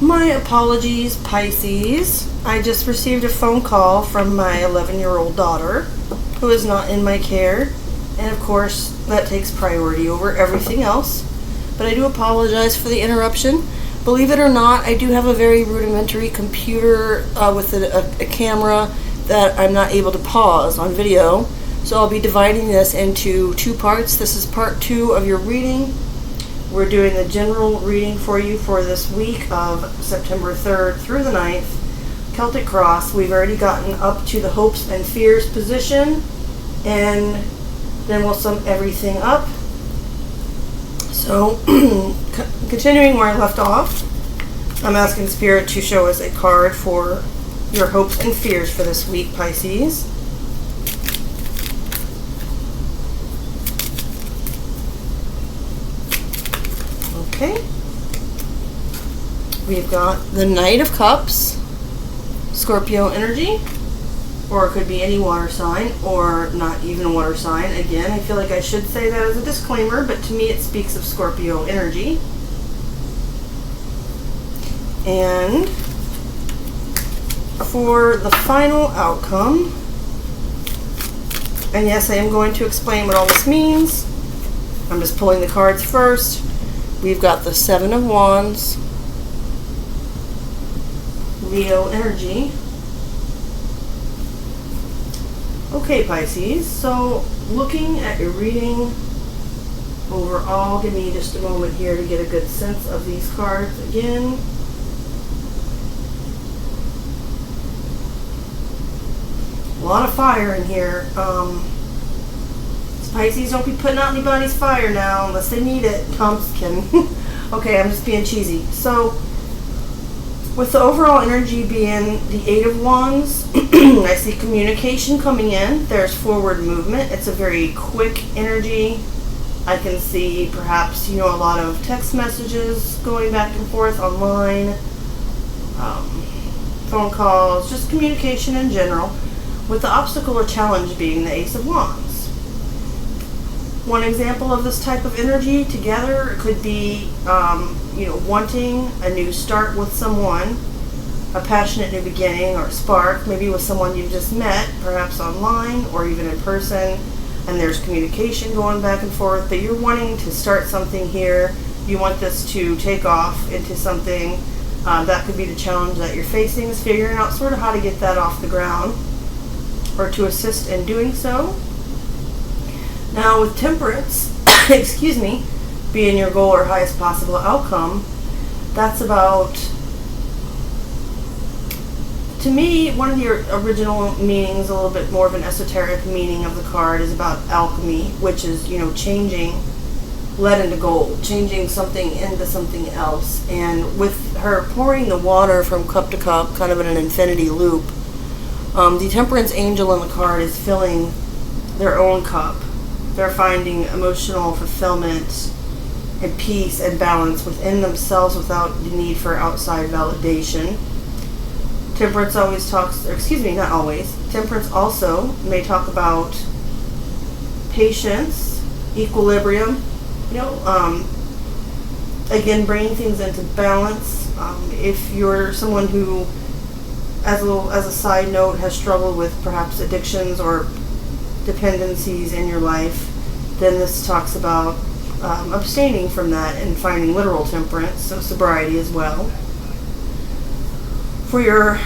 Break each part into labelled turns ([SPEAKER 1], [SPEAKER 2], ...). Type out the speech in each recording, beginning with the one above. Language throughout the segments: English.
[SPEAKER 1] My apologies, Pisces. I just received a phone call from my 11-year-old daughter, who is not in my care, and of course that takes priority over everything else. But I do apologize for the interruption. Believe it or not, I do have a very rudimentary computer with a camera that I'm not able to pause on video. So I'll be dividing this into two parts. This is part 2 of your reading. We're doing the general reading for you for this week of September 3rd through the 9th. Celtic Cross. We've already gotten up to the hopes and fears position, and then we'll sum everything up. So, continuing where I left off, I'm asking Spirit to show us a card for your hopes and fears for this week, Pisces. Okay. We've got the Knight of Cups, Scorpio energy, or it could be any water sign, or not even a water sign. Again, I feel like I should say that as a disclaimer, but to me it speaks of Scorpio energy. And for the final outcome, and yes, I am going to explain what all this means. I'm just pulling the cards first. We've got the 7 of Wands, Leo energy. Okay, Pisces, so looking at your reading overall, give me just a moment here to get a good sense of these cards again. A lot of fire in here. Pisces, don't be putting out anybody's fire now unless they need it. I'm just kidding. Okay, I'm just being cheesy. So, with the overall energy being the 8 of Wands, I see communication coming in. There's forward movement. It's a very quick energy. I can see perhaps, a lot of text messages going back and forth online, phone calls, just communication in general, with the obstacle or challenge being the Ace of Wands. One example of this type of energy together could be, wanting a new start with someone, a passionate new beginning or spark, maybe with someone you've just met, perhaps online or even in person, and there's communication going back and forth, but you're wanting to start something here. You want this to take off into something. That could be the challenge that you're facing, is figuring out sort of how to get that off the ground or to assist in doing so. Now with Temperance, being your goal or highest possible outcome, that's about, to me, one of the original meanings, a little bit more of an esoteric meaning of the card, is about alchemy, which is, changing lead into gold, changing something into something else. And with her pouring the water from cup to cup, kind of in an infinity loop, the Temperance angel in the card is filling their own cup. They're finding emotional fulfillment and peace and balance within themselves without the need for outside validation. Temperance always talks, not always. Temperance also may talk about patience, equilibrium, again, bringing things into balance. If you're someone who, as a side note, has struggled with perhaps addictions or dependencies in your life, then this talks about abstaining from that and finding literal temperance, so sobriety as well. For your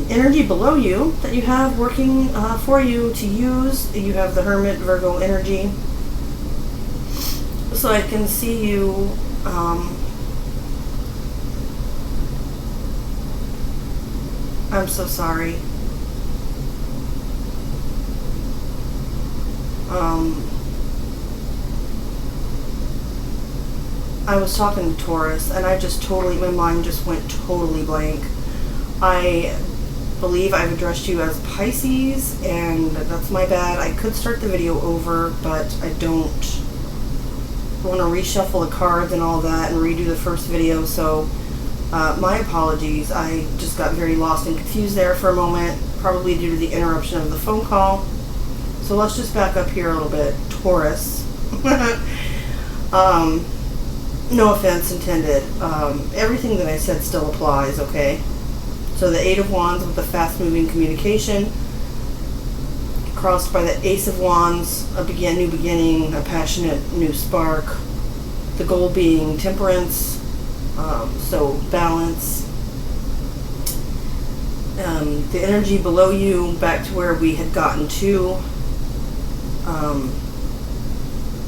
[SPEAKER 1] energy below you that you have working for you to use, you have the Hermit, Virgo energy. So I can see you I'm so sorry. I was talking to Taurus, and my mind just went totally blank. I believe I've addressed you as Pisces, and that's my bad. I could start the video over, but I don't want to reshuffle the cards and all that and redo the first video, so my apologies. I just got very lost and confused there for a moment, probably due to the interruption of the phone call. So let's just back up here a little bit. Taurus. No offense intended. Everything that I said still applies, okay? So the Eight of Wands with the fast-moving communication, crossed by the Ace of Wands, a new beginning, a passionate new spark. The goal being temperance, so balance. The energy below you, back to where we had gotten to.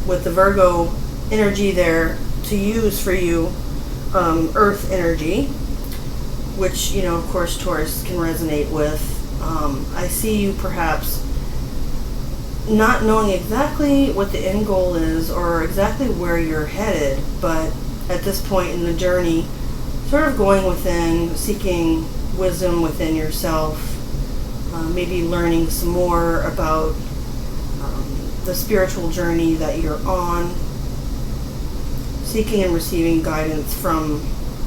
[SPEAKER 1] With the Virgo energy there to use for you, Earth energy, which, of course, Taurus can resonate with. I see you perhaps not knowing exactly what the end goal is or exactly where you're headed, but at this point in the journey, sort of going within, seeking wisdom within yourself, maybe learning some more about the spiritual journey that you're on, seeking and receiving guidance from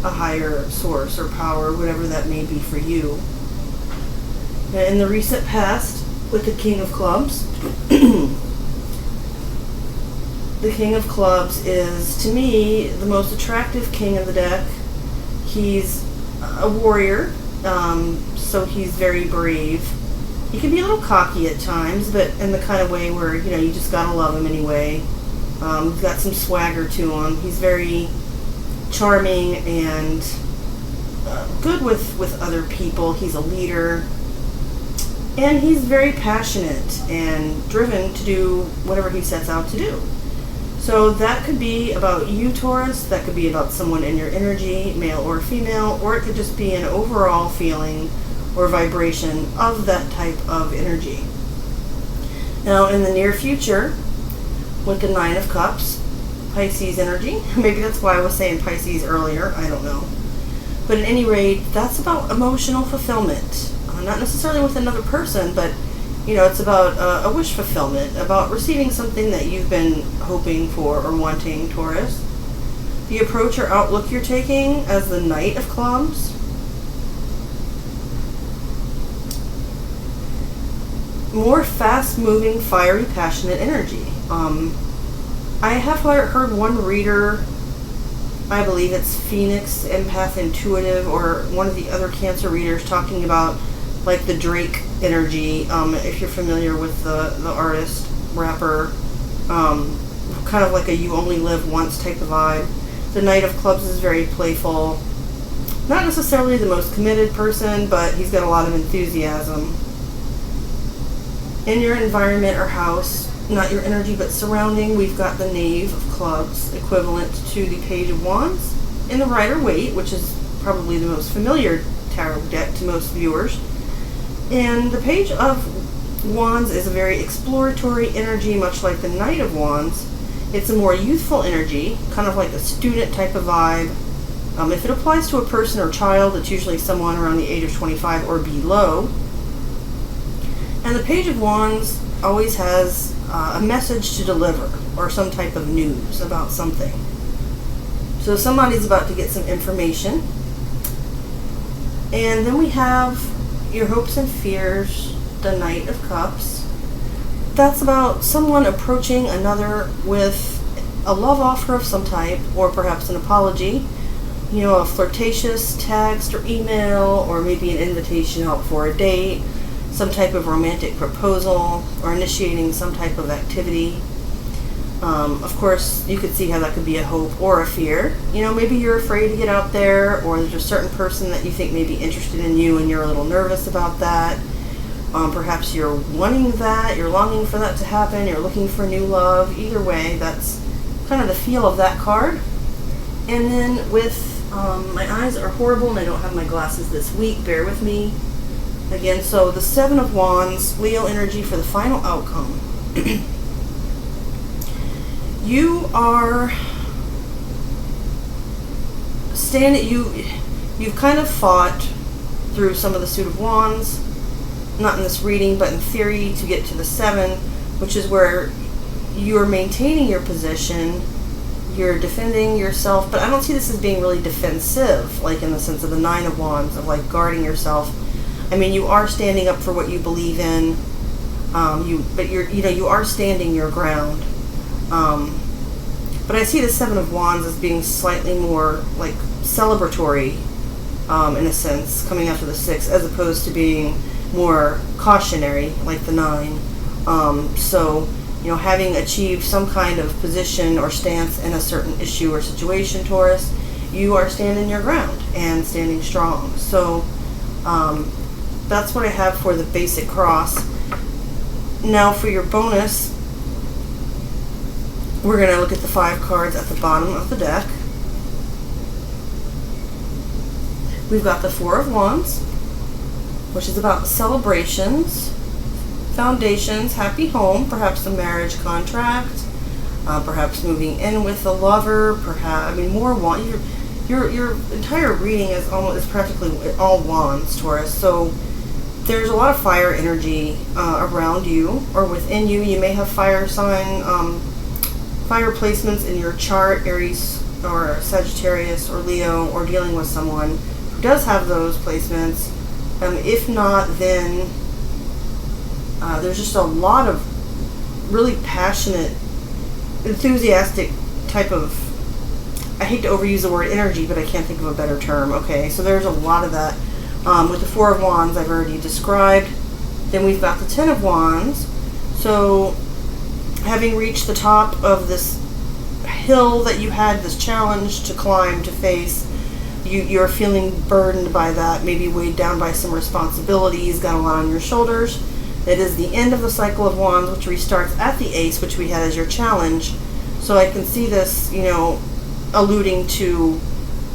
[SPEAKER 1] a higher source or power, whatever that may be for you. In the recent past, with the King of Clubs, the King of Clubs is, to me, the most attractive king of the deck. He's a warrior, so he's very brave. He can be a little cocky at times, but in the kind of way where, you just gotta love him anyway. He's got some swagger to him. He's very charming and good with other people. He's a leader. And he's very passionate and driven to do whatever he sets out to do. So that could be about you, Taurus. That could be about someone in your energy, male or female, or it could just be an overall feeling or vibration of that type of energy. Now, in the near future, with the Nine of Cups, Pisces energy, maybe that's why I was saying Pisces earlier, I don't know. But at any rate, that's about emotional fulfillment. Not necessarily with another person, but it's about a wish fulfillment, about receiving something that you've been hoping for or wanting, Taurus. The approach or outlook you're taking as the Knight of Clubs, more fast-moving, fiery, passionate energy. I have heard one reader, I believe it's Phoenix, Empath, Intuitive, or one of the other Cancer readers talking about like the Drake energy, if you're familiar with the artist, rapper, kind of like a you only live once type of vibe. The Knight of Clubs is very playful. Not necessarily the most committed person, but he's got a lot of enthusiasm. In your environment or house, not your energy, but surrounding, we've got the Knave of Clubs, equivalent to the Page of Wands, and the Rider Waite, which is probably the most familiar tarot deck to most viewers. And the Page of Wands is a very exploratory energy, much like the Knight of Wands. It's a more youthful energy, kind of like a student type of vibe. If it applies to a person or child, it's usually someone around the age of 25 or below. And the Page of Wands always has a message to deliver or some type of news about something. So somebody's about to get some information. And then we have your hopes and fears, the Knight of Cups. That's about someone approaching another with a love offer of some type, or perhaps an apology, a flirtatious text or email, or maybe an invitation out for a date, some type of romantic proposal, or initiating some type of activity. Of course, you could see how that could be a hope or a fear. Maybe you're afraid to get out there, or there's a certain person that you think may be interested in you and you're a little nervous about that. Perhaps you're wanting that, you're longing for that to happen, you're looking for new love. Either way, that's kind of the feel of that card. And then with, my eyes are horrible and I don't have my glasses this week, bear with me. Again, so the Seven of Wands, Leo energy for the final outcome. You are you've kind of fought through some of the Suit of Wands, not in this reading, but in theory, to get to the Seven, which is where you're maintaining your position, you're defending yourself, but I don't see this as being really defensive, like in the sense of the Nine of Wands, of like guarding yourself. I mean, you are standing up for what you believe in, you are standing your ground. But I see the Seven of Wands as being slightly more like celebratory, in a sense, coming after the 6, as opposed to being more cautionary, like the 9. So, having achieved some kind of position or stance in a certain issue or situation, Taurus, you are standing your ground and standing strong. So, that's what I have for the basic cross. Now for your bonus, we're going to look at the 5 cards at the bottom of the deck. We've got the 4 of Wands, which is about celebrations, foundations, happy home, perhaps a marriage contract, perhaps moving in with a lover, perhaps, more wand. Your entire reading is practically all wands, Taurus. So there's a lot of fire energy around you or within you. You may have fire sign, fire placements in your chart, Aries or Sagittarius or Leo, or dealing with someone who does have those placements. If not, then there's just a lot of really passionate, enthusiastic type of, I hate to overuse the word energy, but I can't think of a better term. Okay, so there's a lot of that. With the 4 of Wands, I've already described. Then we've got the 10 of Wands. So having reached the top of this hill that you had, this challenge to climb, to face, you're feeling burdened by that, maybe weighed down by some responsibilities, got a lot on your shoulders. It is the end of the cycle of Wands, which restarts at the Ace, which we had as your challenge. So I can see this, alluding to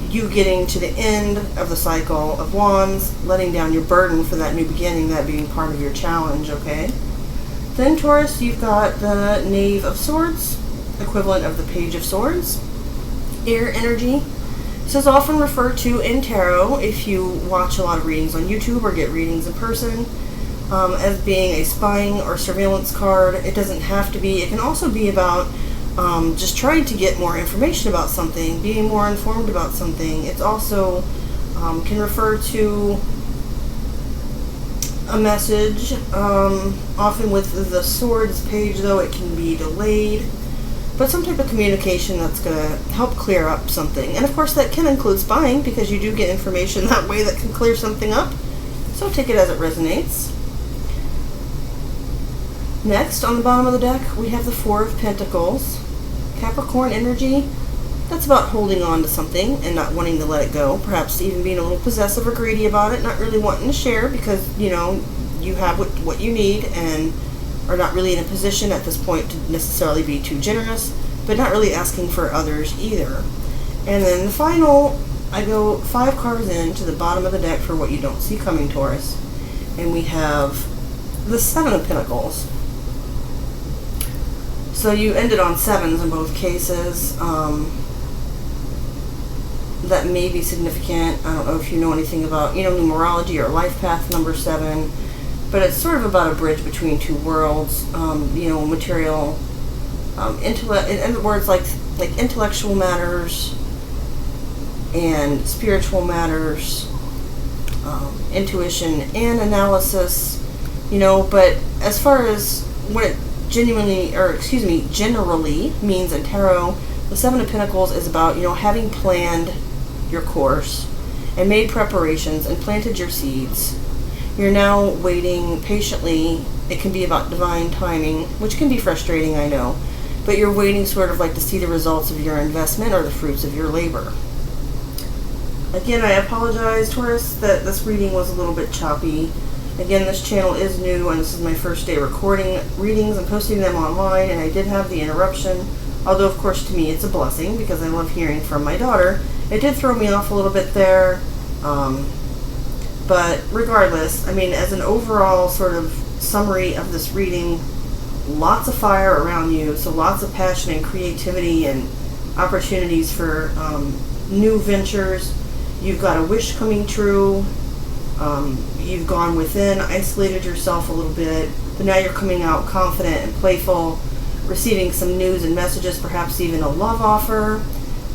[SPEAKER 1] you getting to the end of the cycle of Wands, letting down your burden for that new beginning, that being part of your challenge, okay? Then, Taurus, you've got the Knave of Swords, equivalent of the Page of Swords. Air energy. This is often referred to in tarot, if you watch a lot of readings on YouTube or get readings in person, as being a spying or surveillance card. It doesn't have to be. It can also be about just trying to get more information about something, being more informed about something. It's also can refer to a message. Often with the Swords page, though, it can be delayed. But some type of communication that's going to help clear up something. And of course that can include spying, because you do get information that way that can clear something up. So take it as it resonates. Next, on the bottom of the deck, we have the 4 of Pentacles. Capricorn energy. That's about holding on to something and not wanting to let it go. Perhaps even being a little possessive or greedy about it, not really wanting to share because, you have what you need and are not really in a position at this point to necessarily be too generous, but not really asking for others either. And then the final, I go 5 cards into the bottom of the deck for what you don't see coming, Taurus. And we have the 7 of Pentacles. So you ended on 7s in both cases. That may be significant. I don't know if you know anything about, numerology or life path number 7. But it's sort of about a bridge between two worlds, material, intellect. In other words, like intellectual matters and spiritual matters, intuition and analysis, But as far as what it generally means in tarot, the 7 of Pentacles is about having planned your course and made preparations and planted your seeds. You're now waiting patiently. It can be about divine timing, which can be frustrating, I know. But you're waiting sort of like to see the results of your investment or the fruits of your labor. Again, I apologize, Taurus, that this reading was a little bit choppy. Again, this channel is new, and this is my first day recording readings and posting them online, and I did have the interruption. Although, of course, to me it's a blessing because I love hearing from my daughter. It did throw me off a little bit there. But regardless, as an overall sort of summary of this reading, lots of fire around you, so lots of passion and creativity and opportunities for new ventures. You've got a wish coming true. You've gone within, isolated yourself a little bit, but now you're coming out confident and playful, receiving some news and messages, perhaps even a love offer.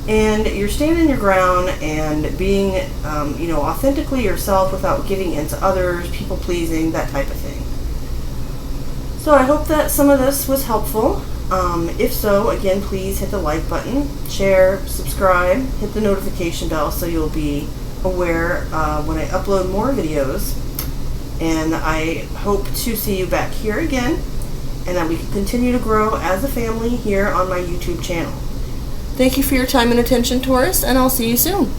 [SPEAKER 1] And you're standing your ground and being, authentically yourself without giving in to others, people pleasing, that type of thing. So I hope that some of this was helpful. If so, again, please hit the like button, share, subscribe, hit the notification bell so you'll be aware when I upload more videos. And I hope to see you back here again, and that we can continue to grow as a family here on my YouTube channel. Thank you for your time and attention, Taurus, and I'll see you soon.